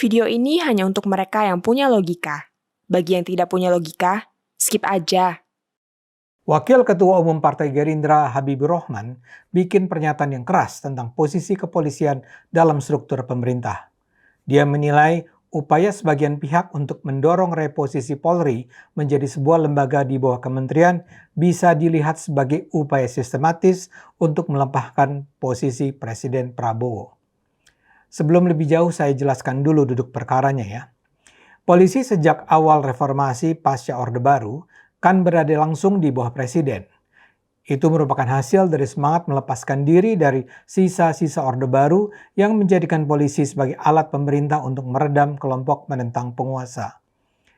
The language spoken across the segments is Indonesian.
Video ini hanya untuk mereka yang punya logika. Bagi yang tidak punya logika, skip aja. Wakil Ketua Umum Partai Gerindra Habibur Rahman bikin pernyataan yang keras tentang posisi kepolisian dalam struktur pemerintah. Dia menilai upaya sebagian pihak untuk mendorong reposisi Polri menjadi sebuah lembaga di bawah kementerian bisa dilihat sebagai upaya sistematis untuk melemahkan posisi Presiden Prabowo. Sebelum lebih jauh saya jelaskan dulu duduk perkaranya ya. Polisi sejak awal reformasi pasca Orde Baru kan berada langsung di bawah presiden. Itu merupakan hasil dari semangat melepaskan diri dari sisa-sisa Orde Baru yang menjadikan polisi sebagai alat pemerintah untuk meredam kelompok menentang penguasa.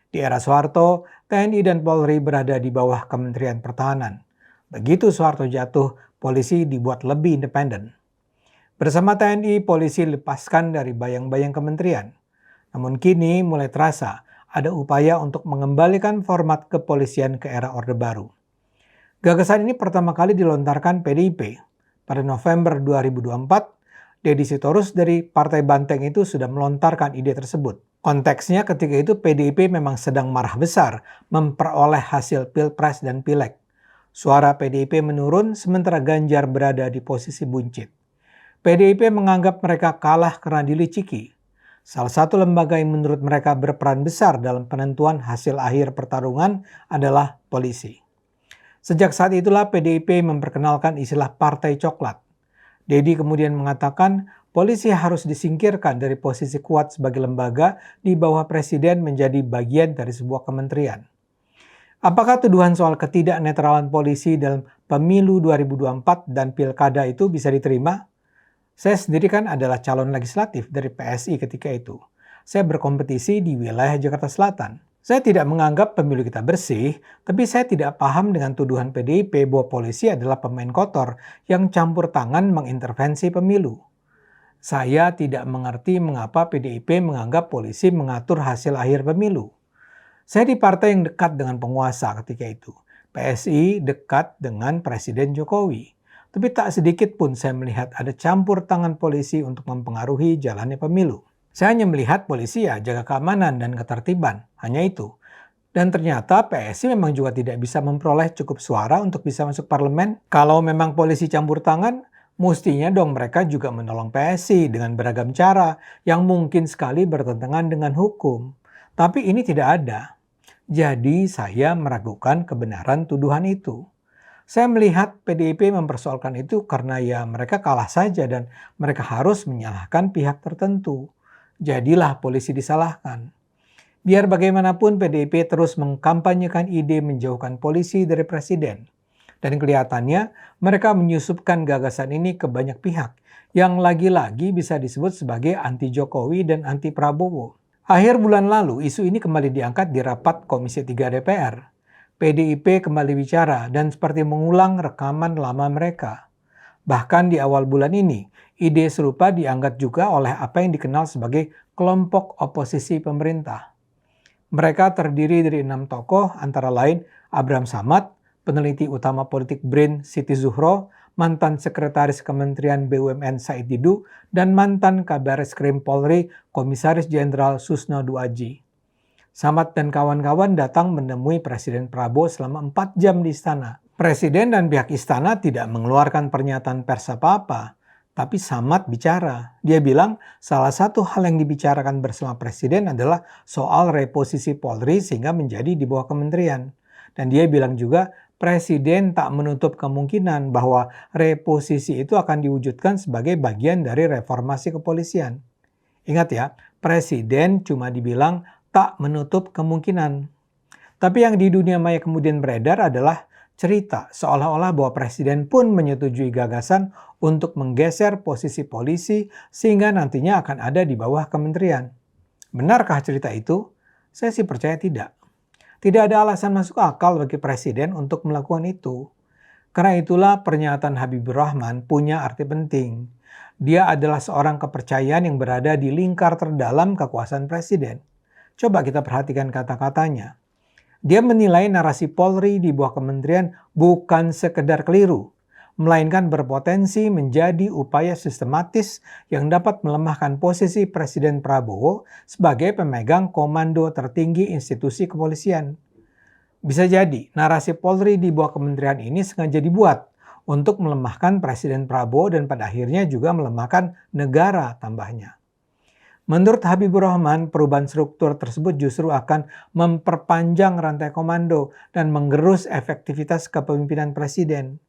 Di era Soeharto, TNI dan Polri berada di bawah Kementerian Pertahanan. Begitu Soeharto jatuh, polisi dibuat lebih independen. Bersama TNI, polisi lepaskan dari bayang-bayang kementerian. Namun kini mulai terasa ada upaya untuk mengembalikan format kepolisian ke era Orde Baru. Gagasan ini pertama kali dilontarkan PDIP. Pada November 2024, Deddy Sitorus dari Partai Banteng itu sudah melontarkan ide tersebut. Konteksnya ketika itu PDIP memang sedang marah besar memperoleh hasil Pilpres dan Pileg. Suara PDIP menurun sementara Ganjar berada di posisi buncit. PDIP menganggap mereka kalah karena diliciki. Salah satu lembaga yang menurut mereka berperan besar dalam penentuan hasil akhir pertarungan adalah polisi. Sejak saat itulah PDIP memperkenalkan istilah Partai Coklat. Deddy kemudian mengatakan polisi harus disingkirkan dari posisi kuat sebagai lembaga di bawah presiden menjadi bagian dari sebuah kementerian. Apakah tuduhan soal ketidaknetralan polisi dalam pemilu 2024 dan pilkada itu bisa diterima? Saya sendiri kan adalah calon legislatif dari PSI ketika itu. Saya berkompetisi di wilayah Jakarta Selatan. Saya tidak menganggap pemilu kita bersih, tapi saya tidak paham dengan tuduhan PDIP bahwa polisi adalah pemain kotor yang campur tangan mengintervensi pemilu. Saya tidak mengerti mengapa PDIP menganggap polisi mengatur hasil akhir pemilu. Saya di partai yang dekat dengan penguasa ketika itu. PSI dekat dengan Presiden Jokowi. Tapi tak sedikit pun saya melihat ada campur tangan polisi untuk mempengaruhi jalannya pemilu. Saya hanya melihat polisi ya jaga keamanan dan ketertiban, hanya itu. Dan ternyata PSI memang juga tidak bisa memperoleh cukup suara untuk bisa masuk parlemen. Kalau memang polisi campur tangan, mestinya dong mereka juga menolong PSI dengan beragam cara yang mungkin sekali bertentangan dengan hukum. Tapi ini tidak ada. Jadi saya meragukan kebenaran tuduhan itu. Saya melihat PDIP mempersoalkan itu karena ya mereka kalah saja dan mereka harus menyalahkan pihak tertentu. Jadilah polisi disalahkan. Biar bagaimanapun PDIP terus mengkampanyekan ide menjauhkan polisi dari presiden. Dan kelihatannya mereka menyusupkan gagasan ini ke banyak pihak yang lagi-lagi bisa disebut sebagai anti Jokowi dan anti Prabowo. Akhir bulan lalu isu ini kembali diangkat di rapat Komisi 3 DPR. PDIP kembali bicara dan seperti mengulang rekaman lama mereka. Bahkan di awal bulan ini, ide serupa diangkat juga oleh apa yang dikenal sebagai kelompok oposisi pemerintah. Mereka terdiri dari 6 tokoh antara lain Abraham Samad, peneliti utama politik BRIN Siti Zuhro, mantan sekretaris Kementerian BUMN Said Didu, dan mantan Kabareskrim Polri Komisaris Jenderal Susno Duaji. Samad dan kawan-kawan datang menemui Presiden Prabowo selama 4 jam di istana. Presiden dan pihak istana tidak mengeluarkan pernyataan pers apa-apa, tapi Samad bicara. Dia bilang salah satu hal yang dibicarakan bersama Presiden adalah soal reposisi Polri sehingga menjadi di bawah kementerian. Dan dia bilang juga Presiden tak menutup kemungkinan bahwa reposisi itu akan diwujudkan sebagai bagian dari reformasi kepolisian. Ingat ya, Presiden cuma dibilang tak menutup kemungkinan. Tapi yang di dunia maya kemudian beredar adalah cerita seolah-olah bahwa Presiden pun menyetujui gagasan untuk menggeser posisi polisi sehingga nantinya akan ada di bawah kementerian. Benarkah cerita itu? Saya sih percaya tidak. Tidak ada alasan masuk akal bagi Presiden untuk melakukan itu. Karena itulah pernyataan Habibur Rahman punya arti penting. Dia adalah seorang kepercayaan yang berada di lingkar terdalam kekuasaan Presiden. Coba kita perhatikan kata-katanya. Dia menilai narasi Polri di bawah kementerian bukan sekedar keliru, melainkan berpotensi menjadi upaya sistematis yang dapat melemahkan posisi Presiden Prabowo sebagai pemegang komando tertinggi institusi kepolisian. Bisa jadi narasi Polri di bawah kementerian ini sengaja dibuat untuk melemahkan Presiden Prabowo dan pada akhirnya juga melemahkan negara tambahnya. Menurut Habibur Rahman, perubahan struktur tersebut justru akan memperpanjang rantai komando dan menggerus efektivitas kepemimpinan presiden.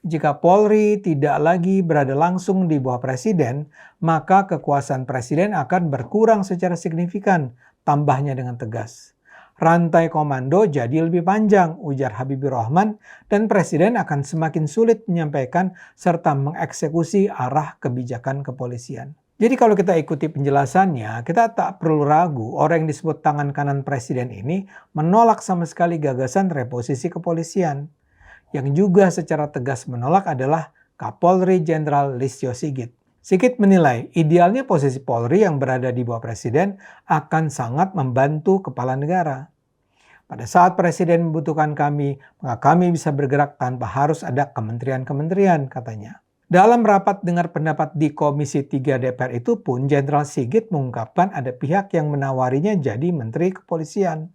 Jika Polri tidak lagi berada langsung di bawah presiden, maka kekuasaan presiden akan berkurang secara signifikan, tambahnya dengan tegas. Rantai komando jadi lebih panjang, ujar Habibur Rahman, dan presiden akan semakin sulit menyampaikan serta mengeksekusi arah kebijakan kepolisian. Jadi kalau kita ikuti penjelasannya, kita tak perlu ragu orang yang disebut tangan kanan presiden ini menolak sama sekali gagasan reposisi kepolisian. Yang juga secara tegas menolak adalah Kapolri Jenderal Listio Sigit. Sigit menilai idealnya posisi Polri yang berada di bawah presiden akan sangat membantu kepala negara. Pada saat presiden membutuhkan kami, maka kami bisa bergerak tanpa harus ada kementerian-kementerian, katanya. Dalam rapat dengar pendapat di Komisi 3 DPR itu pun, Jenderal Sigit mengungkapkan ada pihak yang menawarinya jadi Menteri Kepolisian.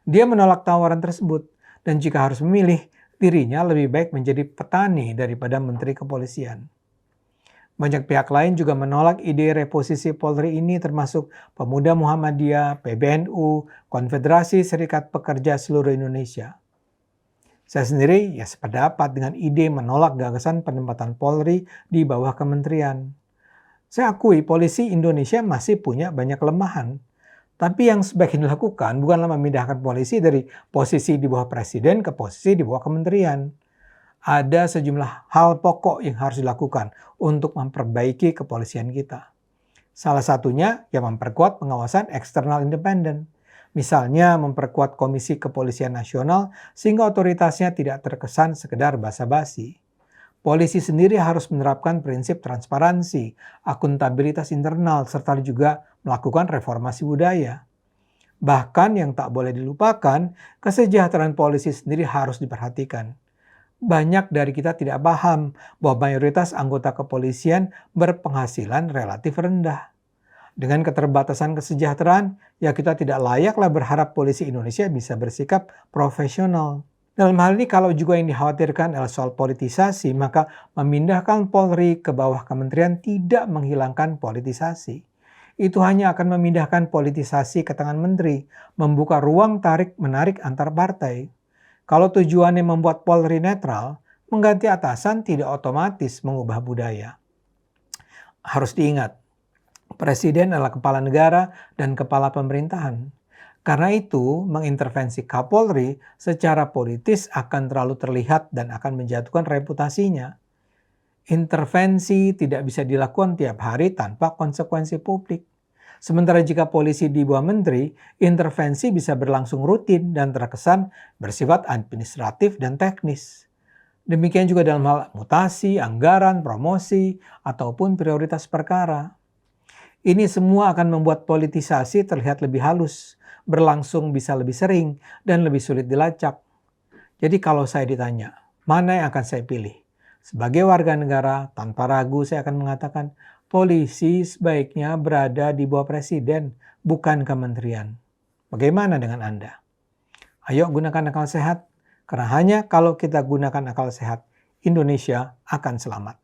Dia menolak tawaran tersebut, dan jika harus memilih, dirinya lebih baik menjadi petani daripada Menteri Kepolisian. Banyak pihak lain juga menolak ide reposisi Polri ini termasuk Pemuda Muhammadiyah, PBNU, Konfederasi Serikat Pekerja Seluruh Indonesia. Saya sendiri ya sependapat dengan ide menolak gagasan penempatan Polri di bawah kementerian. Saya akui polisi Indonesia masih punya banyak kelemahan. Tapi yang sebaiknya dilakukan bukanlah memindahkan polisi dari posisi di bawah presiden ke posisi di bawah kementerian. Ada sejumlah hal pokok yang harus dilakukan untuk memperbaiki kepolisian kita. Salah satunya yang memperkuat pengawasan eksternal independen. Misalnya memperkuat Komisi Kepolisian Nasional sehingga otoritasnya tidak terkesan sekedar basa-basi. Polisi sendiri harus menerapkan prinsip transparansi, akuntabilitas internal, serta juga melakukan reformasi budaya. Bahkan yang tak boleh dilupakan, kesejahteraan polisi sendiri harus diperhatikan. Banyak dari kita tidak paham bahwa mayoritas anggota kepolisian berpenghasilan relatif rendah. Dengan keterbatasan kesejahteraan, ya kita tidak layaklah berharap polisi Indonesia bisa bersikap profesional. Dalam hal ini kalau juga yang dikhawatirkan adalah soal politisasi, maka memindahkan Polri ke bawah kementerian tidak menghilangkan politisasi. Itu hanya akan memindahkan politisasi ke tangan menteri, membuka ruang tarik-menarik antar partai. Kalau tujuannya membuat Polri netral, mengganti atasan tidak otomatis mengubah budaya. Harus diingat, Presiden adalah kepala negara dan kepala pemerintahan. Karena itu, mengintervensi Kapolri secara politis akan terlalu terlihat dan akan menjatuhkan reputasinya. Intervensi tidak bisa dilakukan tiap hari tanpa konsekuensi publik. Sementara jika polisi di bawah menteri, intervensi bisa berlangsung rutin dan terkesan bersifat administratif dan teknis. Demikian juga dalam hal mutasi, anggaran, promosi, ataupun prioritas perkara. Ini semua akan membuat politisasi terlihat lebih halus, berlangsung bisa lebih sering, dan lebih sulit dilacak. Jadi kalau saya ditanya, mana yang akan saya pilih? Sebagai warga negara, tanpa ragu saya akan mengatakan, polisi sebaiknya berada di bawah presiden, bukan kementerian. Bagaimana dengan Anda? Ayo gunakan akal sehat, karena hanya kalau kita gunakan akal sehat, Indonesia akan selamat.